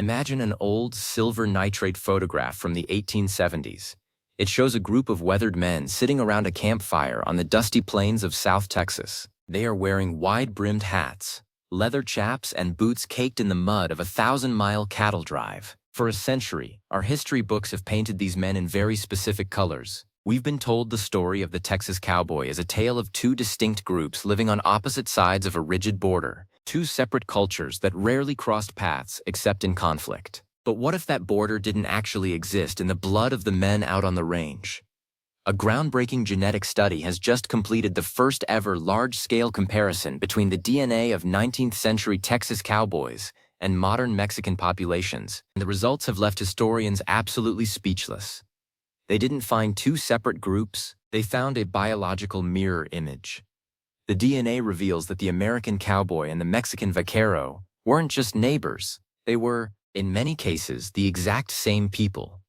Imagine an old silver nitrate photograph from the 1870s. It shows a group of weathered men sitting around a campfire on the dusty plains of South Texas. They are wearing wide-brimmed hats, leather chaps, and boots caked in the mud of a 1,000-mile cattle drive. For a century, our history books have painted these men in very specific colors. We've been told the story of the Texas cowboy as a tale of two distinct groups living on opposite sides of a rigid border, two separate cultures that rarely crossed paths except in conflict. But what if that border didn't actually exist in the blood of the men out on the range? A groundbreaking genetic study has just completed the first ever large-scale comparison between the DNA of 19th-century Texas cowboys and modern Mexican populations, and the results have left historians absolutely speechless. They didn't find two separate groups, they found a biological mirror image. The DNA reveals that the American cowboy and the Mexican vaquero weren't just neighbors, they were, in many cases, the exact same people.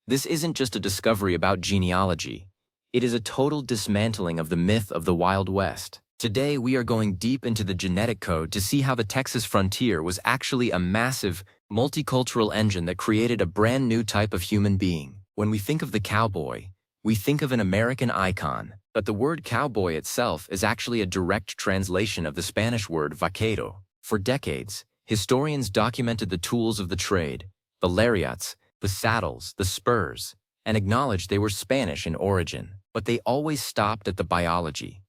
This isn't just a discovery about genealogy, it is a total dismantling of the myth of the Wild West. Today, we are going deep into the genetic code to see how the Texas frontier was actually a massive, multicultural engine that created a brand new type of human being. When we think of the cowboy, we think of an American icon, but the word cowboy itself is actually a direct translation of the Spanish word vaquero. For decades, historians documented the tools of the trade, the lariats, the saddles, the spurs, and acknowledged they were Spanish in origin, but they always stopped at the biology.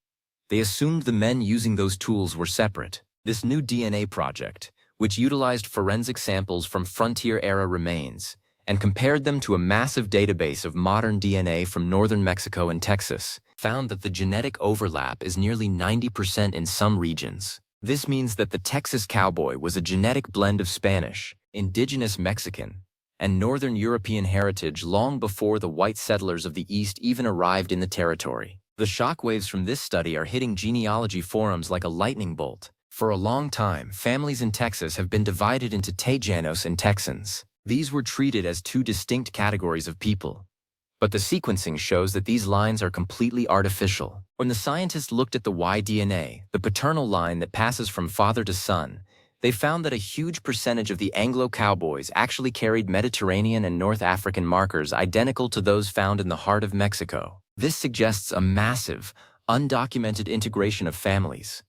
They assumed the men using those tools were separate. This new DNA project, which utilized forensic samples from frontier-era remains and compared them to a massive database of modern DNA from northern Mexico and Texas, found that the genetic overlap is nearly 90% in some regions. This means that the Texas cowboy was a genetic blend of Spanish, indigenous Mexican, and Northern European heritage long before the white settlers of the East even arrived in the territory. The shockwaves from this study are hitting genealogy forums like a lightning bolt. For a long time, families in Texas have been divided into Tejanos and Texans. These were treated as two distinct categories of people. But the sequencing shows that these lines are completely artificial. When the scientists looked at the Y-DNA, the paternal line that passes from father to son, they found that a huge percentage of the Anglo-cowboys actually carried Mediterranean and North African markers identical to those found in the heart of Mexico. This suggests a massive, undocumented integration of families.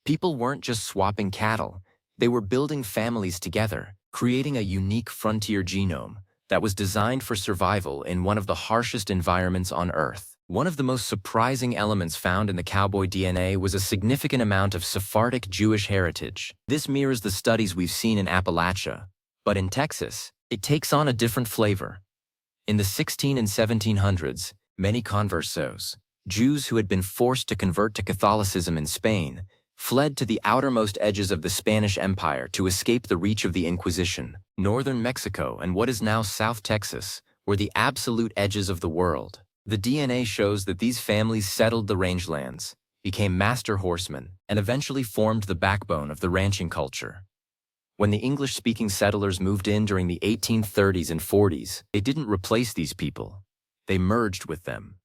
People weren't just swapping cattle, they were building families together, creating a unique frontier genome that was designed for survival in one of the harshest environments on Earth. One of the most surprising elements found in the cowboy DNA was a significant amount of Sephardic Jewish heritage. This mirrors the studies we've seen in Appalachia, but in Texas, it takes on a different flavor. In the 1600s and 1700s, many conversos, Jews who had been forced to convert to Catholicism in Spain, fled to the outermost edges of the Spanish Empire to escape the reach of the Inquisition. Northern Mexico and what is now South Texas were the absolute edges of the world. The DNA shows that these families settled the rangelands, became master horsemen, and eventually formed the backbone of the ranching culture. When the English-speaking settlers moved in during the 1830s and 40s, they didn't replace these people. They merged with them.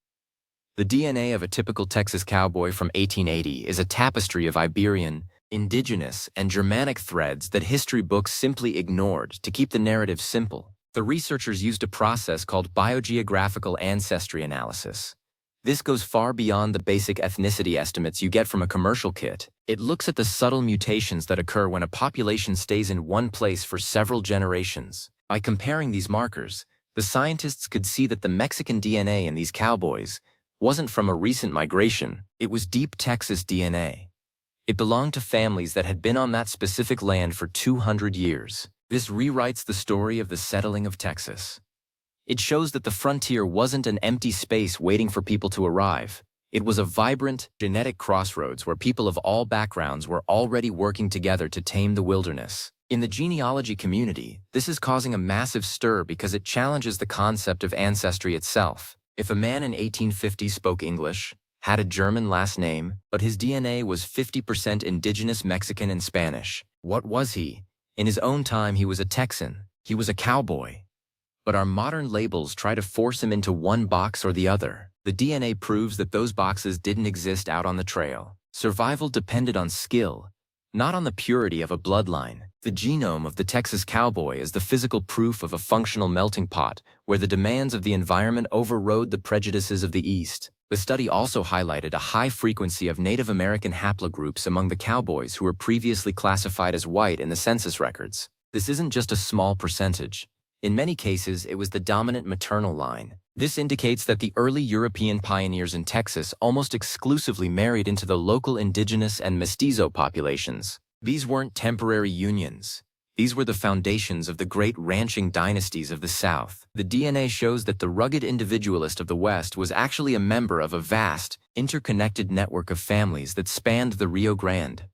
The DNA of a typical Texas cowboy from 1880 is a tapestry of Iberian, indigenous, and Germanic threads that history books simply ignored to keep the narrative simple. The researchers used a process called biogeographical ancestry analysis. This goes far beyond the basic ethnicity estimates you get from a commercial kit. It looks at the subtle mutations that occur when a population stays in one place for several generations. By comparing these markers, the scientists could see that the Mexican DNA in these cowboys wasn't from a recent migration, it was deep Texas DNA. It belonged to families that had been on that specific land for 200 years. This rewrites the story of the settling of Texas. It shows that the frontier wasn't an empty space waiting for people to arrive. It was a vibrant, genetic crossroads where people of all backgrounds were already working together to tame the wilderness. In the genealogy community, this is causing a massive stir because it challenges the concept of ancestry itself. If a man in 1850 spoke English, had a German last name, but his DNA was 50% indigenous Mexican and Spanish, what was he? In his own time, he was a Texan. He was a cowboy. But our modern labels try to force him into one box or the other. The DNA proves that those boxes didn't exist out on the trail. Survival depended on skill, not on the purity of a bloodline. The genome of the Texas cowboy is the physical proof of a functional melting pot, where the demands of the environment overrode the prejudices of the East. The study also highlighted a high frequency of Native American haplogroups among the cowboys who were previously classified as white in the census records. This isn't just a small percentage. In many cases, it was the dominant maternal line. This indicates that the early European pioneers in Texas almost exclusively married into the local indigenous and mestizo populations. These weren't temporary unions. These were the foundations of the great ranching dynasties of the South. The DNA shows that the rugged individualist of the West was actually a member of a vast, interconnected network of families that spanned the Rio Grande.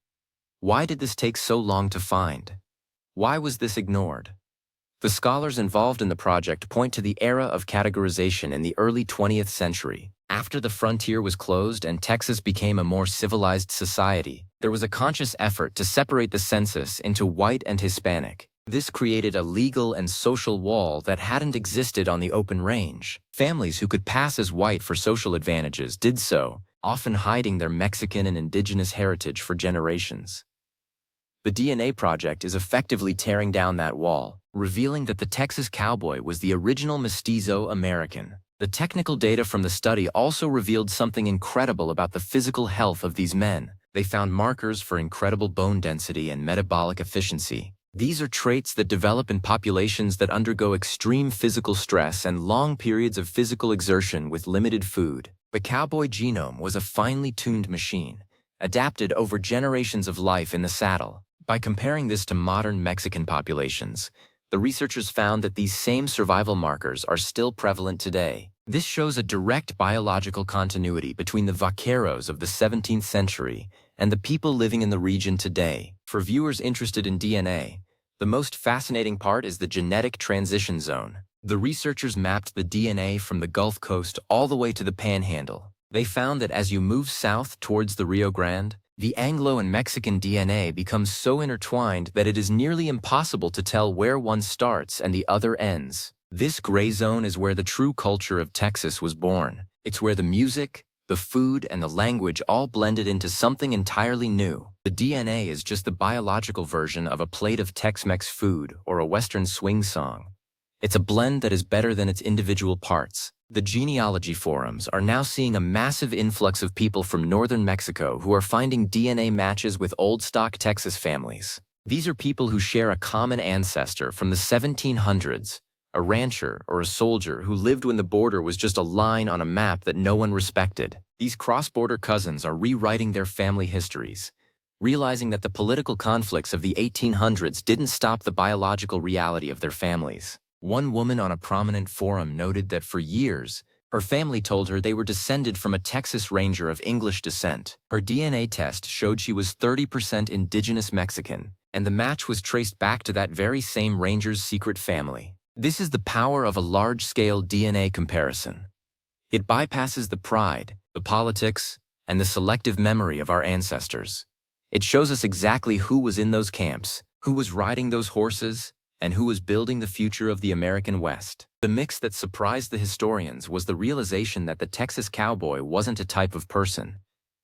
Why did this take so long to find? Why was this ignored? The scholars involved in the project point to the era of categorization in the early 20th century. After the frontier was closed and Texas became a more civilized society, there was a conscious effort to separate the census into white and Hispanic. This created a legal and social wall that hadn't existed on the open range. Families who could pass as white for social advantages did so, often hiding their Mexican and indigenous heritage for generations. The DNA project is effectively tearing down that wall, revealing that the Texas cowboy was the original mestizo American. The technical data from the study also revealed something incredible about the physical health of these men. They found markers for incredible bone density and metabolic efficiency. These are traits that develop in populations that undergo extreme physical stress and long periods of physical exertion with limited food. The cowboy genome was a finely tuned machine, adapted over generations of life in the saddle. By comparing this to modern Mexican populations, the researchers found that these same survival markers are still prevalent today. This shows a direct biological continuity between the vaqueros of the 17th century and the people living in the region today. For viewers interested in DNA, the most fascinating part is the genetic transition zone. The researchers mapped the DNA from the Gulf Coast all the way to the Panhandle. They found that as you move south towards the Rio Grande, the Anglo and Mexican DNA becomes so intertwined that it is nearly impossible to tell where one starts and the other ends. This gray zone is where the true culture of Texas was born. It's where the music, the food, and the language all blended into something entirely new. The DNA is just the biological version of a plate of Tex-Mex food or a Western swing song. It's a blend that is better than its individual parts. The genealogy forums are now seeing a massive influx of people from northern Mexico who are finding DNA matches with old-stock Texas families. These are people who share a common ancestor from the 1700s, a rancher or a soldier who lived when the border was just a line on a map that no one respected. These cross-border cousins are rewriting their family histories, realizing that the political conflicts of the 1800s didn't stop the biological reality of their families. One woman on a prominent forum noted that for years, her family told her they were descended from a Texas Ranger of English descent. Her DNA test showed she was 30% indigenous Mexican, and the match was traced back to that very same Ranger's secret family. This is the power of a large-scale DNA comparison. It bypasses the pride, the politics, and the selective memory of our ancestors. It shows us exactly who was in those camps, who was riding those horses, and who was building the future of the American West. The mix that surprised the historians was the realization that the Texas cowboy wasn't a type of person.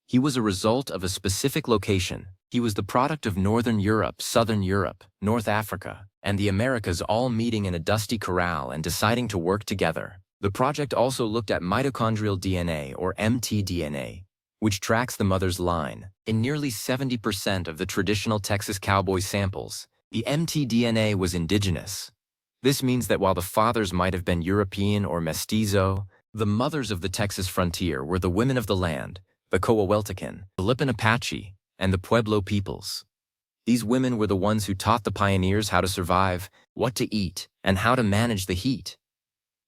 He was a result of a specific location. He was the product of Northern Europe, Southern Europe, North Africa, and the Americas all meeting in a dusty corral and deciding to work together. The project also looked at mitochondrial DNA, or mtDNA, which tracks the mother's line. In nearly 70% of the traditional Texas cowboy samples, the mtDNA was indigenous. This means that while the fathers might have been European or mestizo, the mothers of the Texas frontier were the women of the land, the Coahuiltecan, the Lipan Apache, and the Pueblo peoples. These women were the ones who taught the pioneers how to survive, what to eat, and how to manage the heat.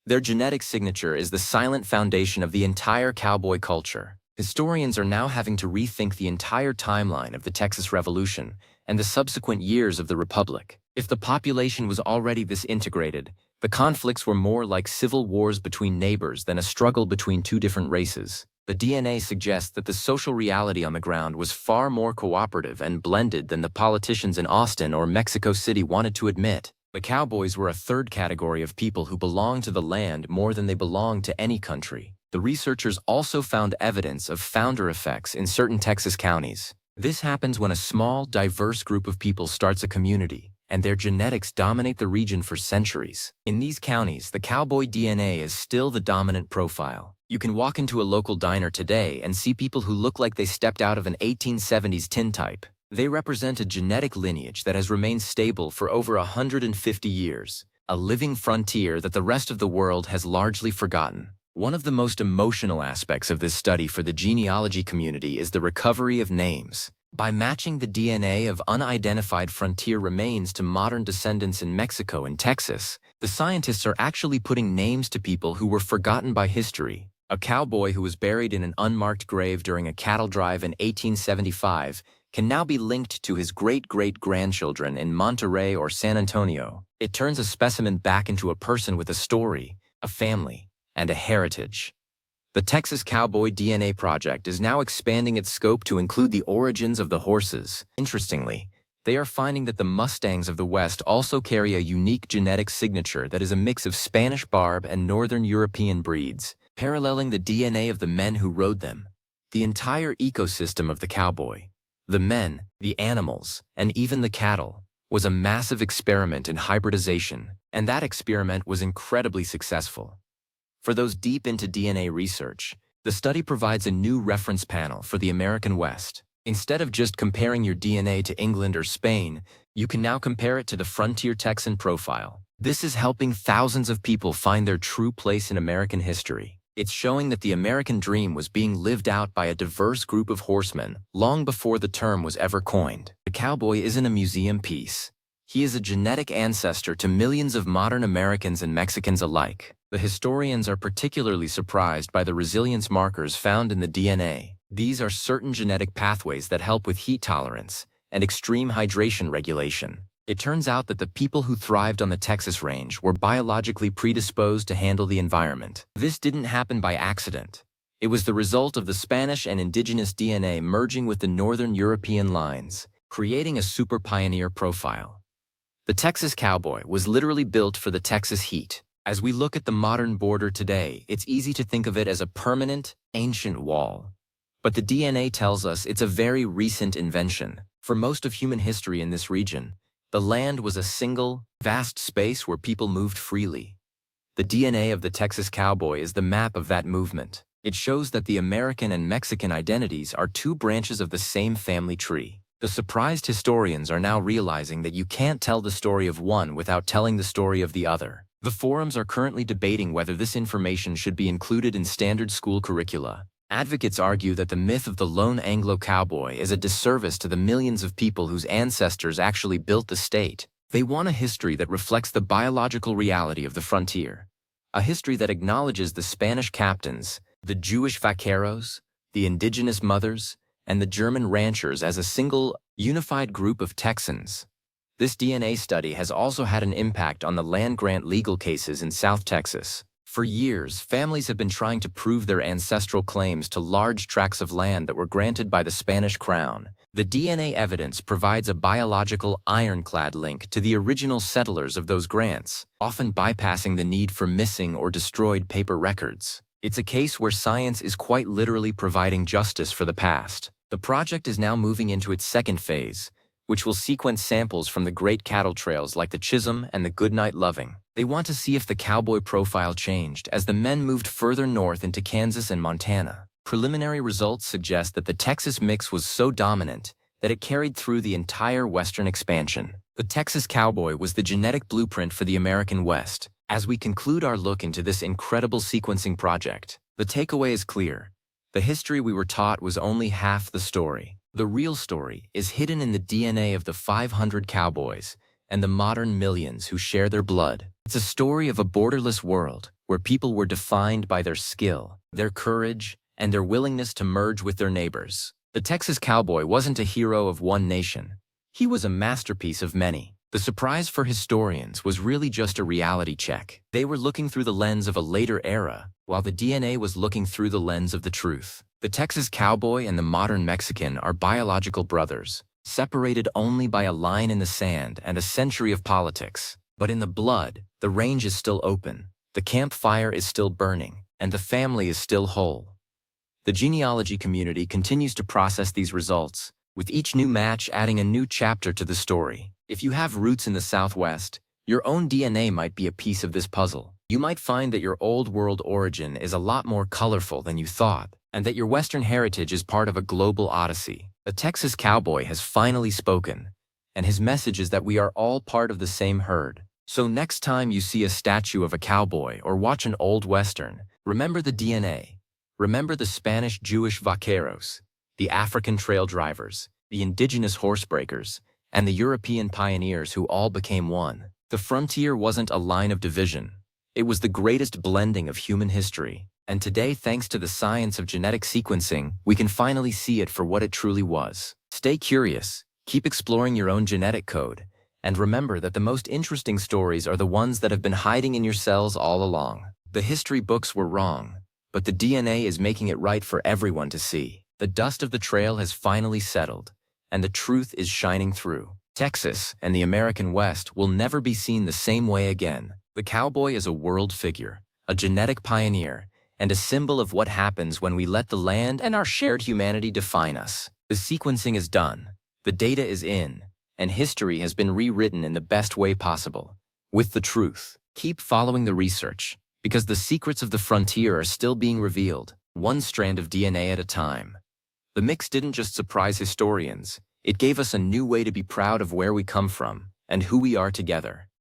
Their genetic signature is the silent foundation of the entire cowboy culture. Historians are now having to rethink the entire timeline of the Texas Revolution and the subsequent years of the Republic. If the population was already this integrated, the conflicts were more like civil wars between neighbors than a struggle between two different races. The DNA suggests that the social reality on the ground was far more cooperative and blended than the politicians in Austin or Mexico City wanted to admit. The cowboys were a third category of people who belonged to the land more than they belonged to any country. The researchers also found evidence of founder effects in certain Texas counties. This happens when a small, diverse group of people starts a community, and their genetics dominate the region for centuries. In these counties, the cowboy DNA is still the dominant profile. You can walk into a local diner today and see people who look like they stepped out of an 1870s tintype. They represent a genetic lineage that has remained stable for over 150 years, a living frontier that the rest of the world has largely forgotten. One of the most emotional aspects of this study for the genealogy community is the recovery of names. By matching the DNA of unidentified frontier remains to modern descendants in Mexico and Texas, the scientists are actually putting names to people who were forgotten by history. A cowboy who was buried in an unmarked grave during a cattle drive in 1875 can now be linked to his great-great-grandchildren in Monterrey or San Antonio. It turns a specimen back into a person with a story, a family, and a heritage. The Texas Cowboy DNA Project is now expanding its scope to include the origins of the horses. Interestingly, they are finding that the Mustangs of the West also carry a unique genetic signature that is a mix of Spanish Barb and Northern European breeds, paralleling the DNA of the men who rode them. The entire ecosystem of the cowboy, the men, the animals, and even the cattle, was a massive experiment in hybridization, and that experiment was incredibly successful. For those deep into DNA research, the study provides a new reference panel for the American West. Instead of just comparing your DNA to England or Spain, you can now compare it to the Frontier Texan profile. This is helping thousands of people find their true place in American history. It's showing that the American dream was being lived out by a diverse group of horsemen long before the term was ever coined. The cowboy isn't a museum piece. He is a genetic ancestor to millions of modern Americans and Mexicans alike. The historians are particularly surprised by the resilience markers found in the DNA. These are certain genetic pathways that help with heat tolerance and extreme hydration regulation. It turns out that the people who thrived on the Texas range were biologically predisposed to handle the environment. This didn't happen by accident. It was the result of the Spanish and indigenous DNA merging with the Northern European lines, creating a super pioneer profile. The Texas Cowboy was literally built for the Texas heat. As we look at the modern border today, it's easy to think of it as a permanent, ancient wall. But the DNA tells us it's a very recent invention. For most of human history in this region, the land was a single, vast space where people moved freely. The DNA of the Texas Cowboy is the map of that movement. It shows that the American and Mexican identities are two branches of the same family tree. The surprised historians are now realizing that you can't tell the story of one without telling the story of the other. The forums are currently debating whether this information should be included in standard school curricula. Advocates argue that the myth of the lone Anglo cowboy is a disservice to the millions of people whose ancestors actually built the state. They want a history that reflects the biological reality of the frontier. A history that acknowledges the Spanish captains, the Jewish vaqueros, the indigenous mothers, and the German ranchers as a single, unified group of Texans. This DNA study has also had an impact on the land grant legal cases in South Texas. For years, families have been trying to prove their ancestral claims to large tracts of land that were granted by the Spanish crown. The DNA evidence provides a biological, ironclad link to the original settlers of those grants, often bypassing the need for missing or destroyed paper records. It's a case where science is quite literally providing justice for the past. The project is now moving into its second phase, which will sequence samples from the great cattle trails like the Chisholm and the Goodnight Loving. They want to see if the cowboy profile changed as the men moved further north into Kansas and Montana. Preliminary results suggest that the Texas mix was so dominant that it carried through the entire western expansion. The Texas Cowboy was the genetic blueprint for the American West. As we conclude our look into this incredible sequencing project, the takeaway is clear. The history we were taught was only half the story. The real story is hidden in the DNA of the 500 cowboys and the modern millions who share their blood. It's a story of a borderless world where people were defined by their skill, their courage, and their willingness to merge with their neighbors. The Texas Cowboy wasn't a hero of one nation. He was a masterpiece of many. The surprise for historians was really just a reality check. They were looking through the lens of a later era, while the DNA was looking through the lens of the truth. The Texas Cowboy and the modern Mexican are biological brothers, separated only by a line in the sand and a century of politics. But in the blood, the range is still open, the campfire is still burning, and the family is still whole. The genealogy community continues to process these results, with each new match adding a new chapter to the story. If you have roots in the Southwest, your own DNA might be a piece of this puzzle. You might find that your Old World origin is a lot more colorful than you thought, and that your Western heritage is part of a global odyssey. The Texas cowboy has finally spoken, and his message is that we are all part of the same herd. So next time you see a statue of a cowboy or watch an old Western, remember the DNA. Remember the Spanish-Jewish vaqueros, the African trail drivers, the indigenous horsebreakers, and the European pioneers who all became one. The frontier wasn't a line of division. It was the greatest blending of human history. And today, thanks to the science of genetic sequencing, we can finally see it for what it truly was. Stay curious, keep exploring your own genetic code, and remember that the most interesting stories are the ones that have been hiding in your cells all along. The history books were wrong, but the DNA is making it right for everyone to see. The dust of the trail has finally settled, and the truth is shining through. Texas and the American West will never be seen the same way again. The cowboy is a world figure, a genetic pioneer, and a symbol of what happens when we let the land and our shared humanity define us. The sequencing is done, the data is in, and history has been rewritten in the best way possible. With the truth, keep following the research, because the secrets of the frontier are still being revealed, one strand of DNA at a time. The mix didn't just surprise historians, it gave us a new way to be proud of where we come from and who we are together.